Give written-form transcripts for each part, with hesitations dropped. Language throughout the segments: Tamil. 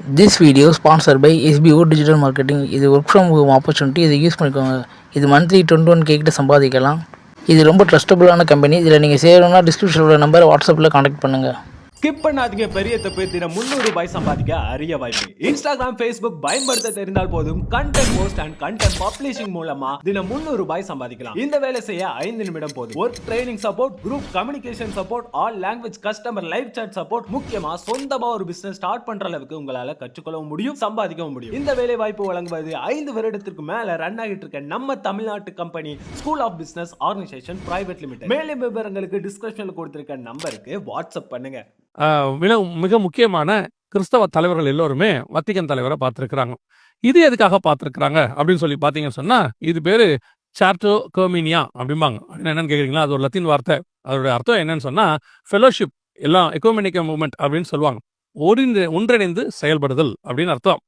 This video sponsored by SBO Digital Marketing. இது ஒர்க் ஃப்ரம் ஹோம் ஆப்பர்ச்சுனிட்டி. இதை யூஸ் பண்ணிக்கோங்க. இது மந்த்லி 21K கிட்ட சம்பாதிக்கலாம். இது ரொம்ப ட்ரஸ்டபுளான கம்பெனி. இதில் நீங்கள் சேரணும்னா டிஸ்கிரிப்ஷனில் உள்ள நம்பரை வாட்ஸ்அப்பில் கான்டாக்ட் பண்ணுங்கள். ஸ்கிப் பண்ணாதீங்க. பெரிய தப்பு. தினம் 300 ரூபாய் சம்பாதிக்க அரிய வாய்ப்பு. இன்ஸ்டாகிராம், ஃபேஸ்புக் பயன்படுத்த தெரிந்தால் போதும் content post and content publishing மூலமா தினம் 300 ரூபாய் சம்பாதிக்கலாம். இந்த வேலை செய்ய 5 நிமிடம் போதும். Work training support, group communication support, all language customer live chat support, முக்கியமா சொந்தமா ஒரு பிசினஸ் ஸ்டார்ட் பண்ற அளவுக்கு உங்களால கற்றுக்கொள்ளவும் முடியும், சம்பாதிக்கவும் முடியும். இந்த வேலை வாய்ப்பு வழங்குவது 5 வருடத்திற்கு மேல ரன் ஆகிட்டு இருக்க நம்ம தமிழ்நாட்டு company school of business organisation private limited. மேலும் விவரங்களுக்கு டிஸ்கிரிப்ஷன்ல கொடுத்திருக்க நம்பருக்கு வாட்ஸ்அப் பண்ணுங்க. மிக முக்கியமான கிறிஸ்தவ தலைவர்கள் எல்லோருமே வத்திகன் தலைவரை பார்த்துருக்குறாங்க. இது எதுக்காக பார்த்துருக்குறாங்க அப்படின்னு சொல்லி பார்த்தீங்கன்னு சொன்னால், இது பேர் சார்ட்டோ கோமினியா அப்படிம்பாங்க. என்னன்னு கேட்குறீங்களா? அது ஒரு லத்தீன் வார்த்தை. அதோட அர்த்தம் என்னன்னு சொன்னால் ஃபெலோஷிப், எல்லாம் எக்கோமெனிக்க மூவ்மெண்ட் அப்படின்னு சொல்லுவாங்க. ஒன்றிணைந்து செயல்படுதல் அப்படின்னு அர்த்தம்.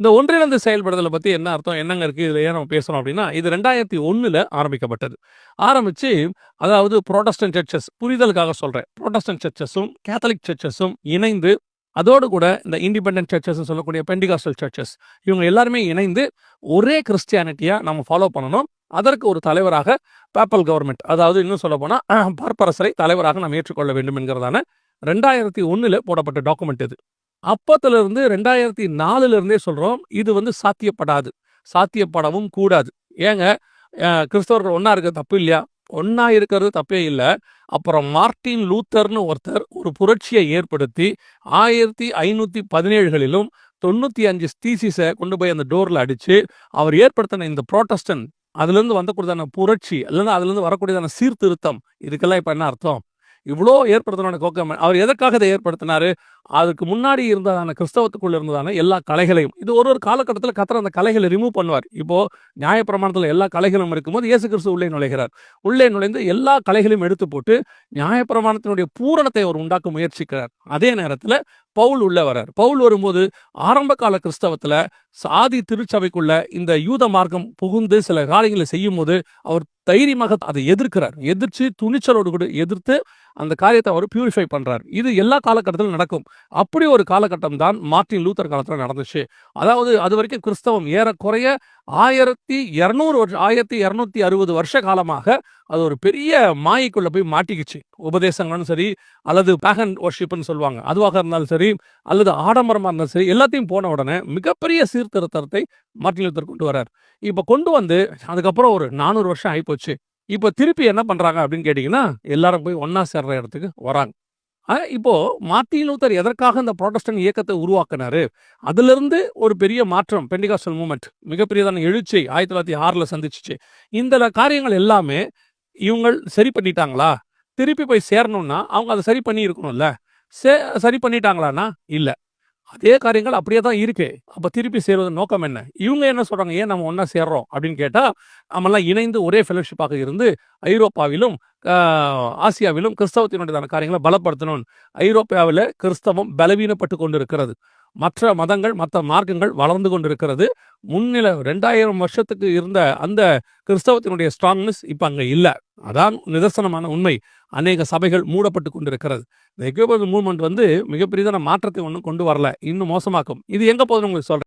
இந்த ஒன்றிணைந்து செயல்படுதலை பற்றி என்ன அர்த்தம், என்னங்க இருக்குது, இதில் ஏன் நம்ம பேசுகிறோம் அப்படின்னா, இது 2001 ஆரம்பிக்கப்பட்டது. ஆரம்பித்து அதாவது புரோட்டஸ்டன்ட் சர்ச்சஸ், புரிதலுக்காக சொல்கிறேன், புரோட்டஸ்டன்ட் சர்ச்சஸும் கேத்தலிக் சர்ச்சஸும் இணைந்து, அதோடு கூட இந்த இண்டிபெண்டன்ட் சர்ச்சஸ் சொல்லக்கூடிய பெண்டிகாஸ்டல் சர்ச்சஸ், இவங்க எல்லாருமே இணைந்து ஒரே கிறிஸ்டியானிட்டியாக நம்ம ஃபாலோ பண்ணணும். அதற்கு ஒரு தலைவராக பேப்பல் கவர்மெண்ட், அதாவது இன்னும் சொல்ல போனால் பார்ப்பரசரை தலைவராக நாம் ஏற்றுக்கொள்ள வேண்டும் என்கிறதான 2001 போடப்பட்ட டாக்குமெண்ட் இது. அப்பத்திலிருந்து 2004 சொல்கிறோம், இது சாத்தியப்படாது, சாத்தியப்படவும் கூடாது. ஏங்க, கிறிஸ்தவர்கள் ஒன்றா இருக்கிறது தப்பு இல்லையா? ஒன்றா இருக்கிறது தப்பே இல்லை. அப்புறம் மார்ட்டின் லூத்தர்னு ஒருத்தர் ஒரு புரட்சியை ஏற்படுத்தி 1517 95 தீசிஸை கொண்டு போய் அந்த டோரில் அடித்து அவர் ஏற்படுத்தின இந்த புரோட்டஸ்டன்ட், அதுலேருந்து வந்தக்கூடியதான புரட்சி, இல்லைன்னா அதுலேருந்து வரக்கூடியதான சீர்திருத்தம், இதுக்கெல்லாம் இப்போ என்ன அர்த்தம்? இவ்வளோ ஏற்படுத்தின கோக்கம் அவர் எதற்காக இதை ஏற்படுத்தினாரு? அதுக்கு முன்னாடி இருந்ததான கிறிஸ்தவத்துக்குள்ள இருந்ததான எல்லா கலைகளையும், இது ஒரு காலகட்டத்தில் கத்தர் அந்த கலைகளை ரிமூவ் பண்ணுவார். இப்போ நியாயப்பிரமாணத்தில் எல்லா கலைகளும் இருக்கும்போது இயேசு கிறிஸ்து உள்ளே நுழைகிறார். உள்ளே நுழைந்து எல்லா கலைகளையும் எடுத்து போட்டு நியாயப்பிரமாணத்தினுடைய பூரணத்தை அவர் உண்டாக்க முயற்சிக்கிறார். அதே நேரத்தில் பவுல் உள்ள வர்றார். பவுல் வரும்போது ஆரம்ப கால கிறிஸ்தவத்தில் சாதி திருச்சபைக்குள்ள இந்த யூத மார்க்கம் புகுந்து சில காரியங்களை செய்யும் போது அவர் தைரியமாக அதை எதிர்க்கிறார். எதிர்த்து துணிச்சலோடு கூட எதிர்த்து அந்த காரியத்தை அவர் பியூரிஃபை பண்றார். இது எல்லா காலகட்டத்திலும் நடக்கும். அப்படி ஒரு காலகட்டம் தான் மார்ட்டின் லூத்தர் காலத்தில் நடந்துச்சு. அதாவது அது வரைக்கும் கிறிஸ்தவம் ஏறக்குறைய 1260 வருஷ காலமாக அது ஒரு பெரிய மாயைக்குள்ள போய் மாட்டிக்கிச்சு. உபதேசங்களும் சரி, அல்லது பேகன் வர்ஷிப்னு சொல்லுவாங்க, அதுவாக இருந்தாலும் சரி, அல்லது ஆடம்பரமாக இருந்தாலும் சரி, எல்லாத்தையும் போன உடனே மிகப்பெரிய சீர்திருத்தத்தை மார்ட்டின் லூத்தர் கொண்டு வர்றார். இப்போ கொண்டு வந்து அதுக்கப்புறம் ஒரு 400 வருஷம் ஆகிப்போச்சு. இப்போ திருப்பி என்ன பண்றாங்க அப்படின்னு கேட்டீங்கன்னா, எல்லாரும் போய் ஒன்னா சேர்ற இடத்துக்கு வராங்க. இப்போ மார்ட்டின் லூத்தர் எதற்காக இந்த புரோட்டஸ்டன்ட் இயக்கத்தை உருவாக்கினாரு? அதிலிருந்து ஒரு பெரிய மாற்றம், பெண்டிகாஸ்டல் மூவ்மெண்ட் மிகப்பெரியதான எழுச்சி 1906 சந்திச்சிச்சு. இந்த காரியங்கள் எல்லாமே இவங்க சரி பண்ணிட்டாங்களா? திருப்பி போய் சேரணும்னா அவங்க அதை சரி பண்ணி இருக்கணும்ல. சரி பண்ணிட்டாங்களான்னா இல்லை, அதே காரியங்கள் அப்படியே தான் இருக்கு. அப்போ திருப்பி சேர்வது நோக்கம் என்ன? இவங்க என்ன சொல்றாங்க, ஏன் நம்ம ஒன்றா சேர்றோம் அப்படின்னு கேட்டால், நம்மெல்லாம் இணைந்து ஒரே ஃபெலோஷிப்பாக இருந்து ஐரோப்பாவிலும் ஆசியாவிலும் கிறிஸ்தவத்தினுடைய காரியங்களை பலப்படுத்தணும். ஐரோப்பாவில் கிறிஸ்தவம் பலவீனப்பட்டு கொண்டிருக்கிறது. மற்ற மதங்கள், மற்ற மார்க்கங்கள் வளர்ந்து கொண்டிருக்கிறது. 2000 வருஷத்துக்கு இருந்த அந்த கிறிஸ்தவத்தினுடைய ஸ்ட்ராங்னஸ் இப்போ அங்கே இல்லை. அதான் நிதர்சனமான உண்மை. அநேக சபைகள் மூடப்பட்டு கொண்டிருக்கிறது. இந்த எக்குமெனிக்கல் மூவ்மெண்ட் மிகப்பெரியதான மாற்றத்தை ஒன்றும் கொண்டு வரல, இன்னும் மோசமாக்கும். இது எங்கே போகுதுன்னு உங்களுக்கு சொல்கிறேன்.